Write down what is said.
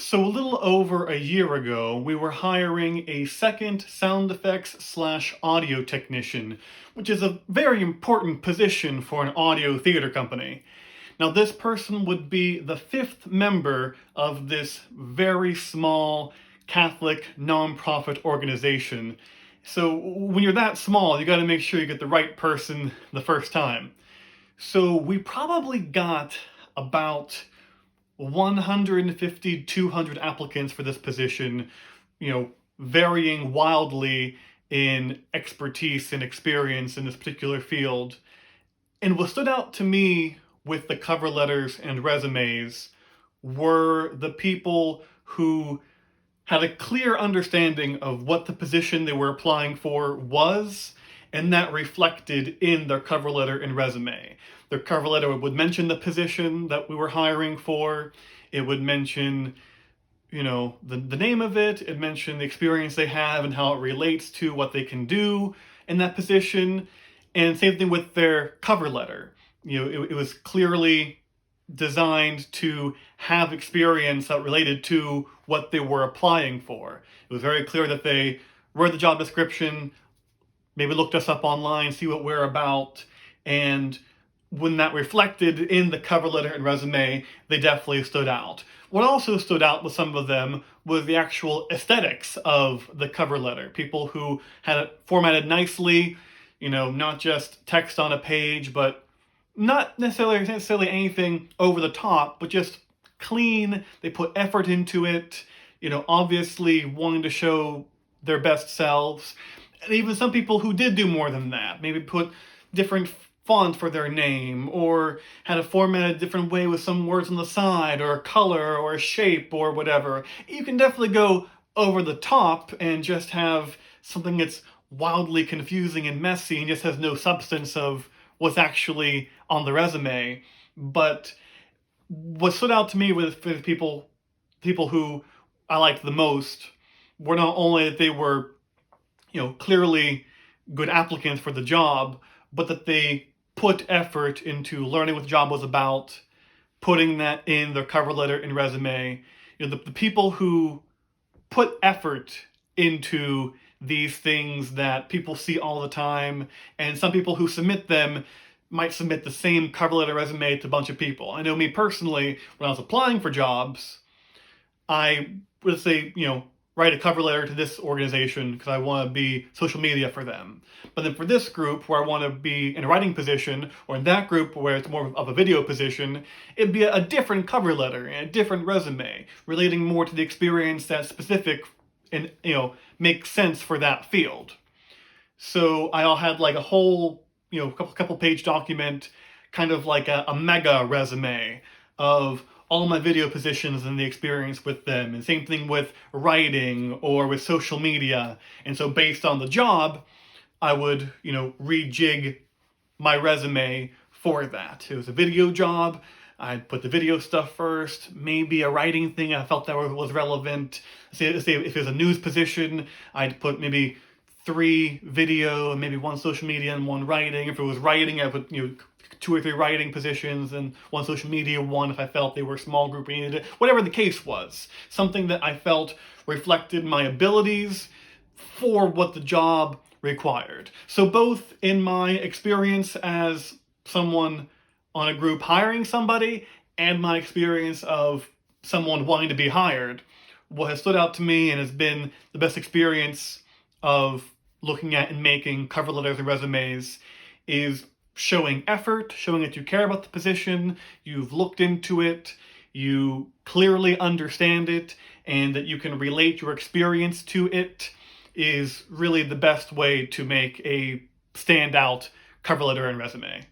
So a little over a year ago, we were hiring a second sound effects/audio technician, which is a very important position for an audio theater company. Now, this person would be the fifth member of this very small Catholic nonprofit organization. So when you're that small, you got to make sure you get the right person the first time. So we probably got about 150, 200 applicants for this position, varying wildly in expertise and experience in this particular field. And what stood out to me with the cover letters and resumes were the people who had a clear understanding of what the position they were applying for was, and that reflected in their cover letter and resume. Their cover letter would mention the position that we were hiring for. It would mention, the name of it. It mentioned the experience they have and how it relates to what they can do in that position. And same thing with their cover letter. It was clearly designed to have experience that related to what they were applying for. It was very clear that they read the job description, maybe looked us up online, see what we're about, and when that reflected in the cover letter and resume, they definitely stood out. What also stood out with some of them was the actual aesthetics of the cover letter. People who had it formatted nicely, not just text on a page, but not necessarily anything over the top, but just clean. They put effort into it, obviously wanting to show their best selves. And even some people who did do more than that, maybe put different font for their name, or had it formatted a different way with some words on the side, or a color, or a shape, or whatever. You can definitely go over the top and just have something that's wildly confusing and messy and just has no substance of what's actually on the resume. But what stood out to me with people who I liked the most were not only that they were, clearly good applicants for the job, but that they put effort into learning what the job was about, putting that in their cover letter and resume. The people who put effort into these things that people see all the time, and some people who submit them might submit the same cover letter resume to a bunch of people. I know me personally, when I was applying for jobs, I would say, write a cover letter to this organization because I want to be social media for them. But then for this group where I want to be in a writing position, or in that group where it's more of a video position, it'd be a different cover letter and a different resume, relating more to the experience that's specific and, makes sense for that field. So I all had like a whole, couple page document, kind of like a mega resume of all my video positions and the experience with them. And same thing with writing or with social media. And so based on the job, I would, rejig my resume for that. It was a video job. I'd put the video stuff first, maybe a writing thing I felt that was relevant. Say if it was a news position, I'd put maybe 3 video and maybe 1 social media and 1 writing. If it was writing, I put 2 or 3 writing positions and 1 social media one if I felt they were small group and needed it. Whatever the case was, something that I felt reflected my abilities for what the job required. So both in my experience as someone on a group hiring somebody and my experience of someone wanting to be hired, what has stood out to me and has been the best experience of looking at and making cover letters and resumes is showing effort, showing that you care about the position, you've looked into it, you clearly understand it, and that you can relate your experience to it is really the best way to make a standout cover letter and resume.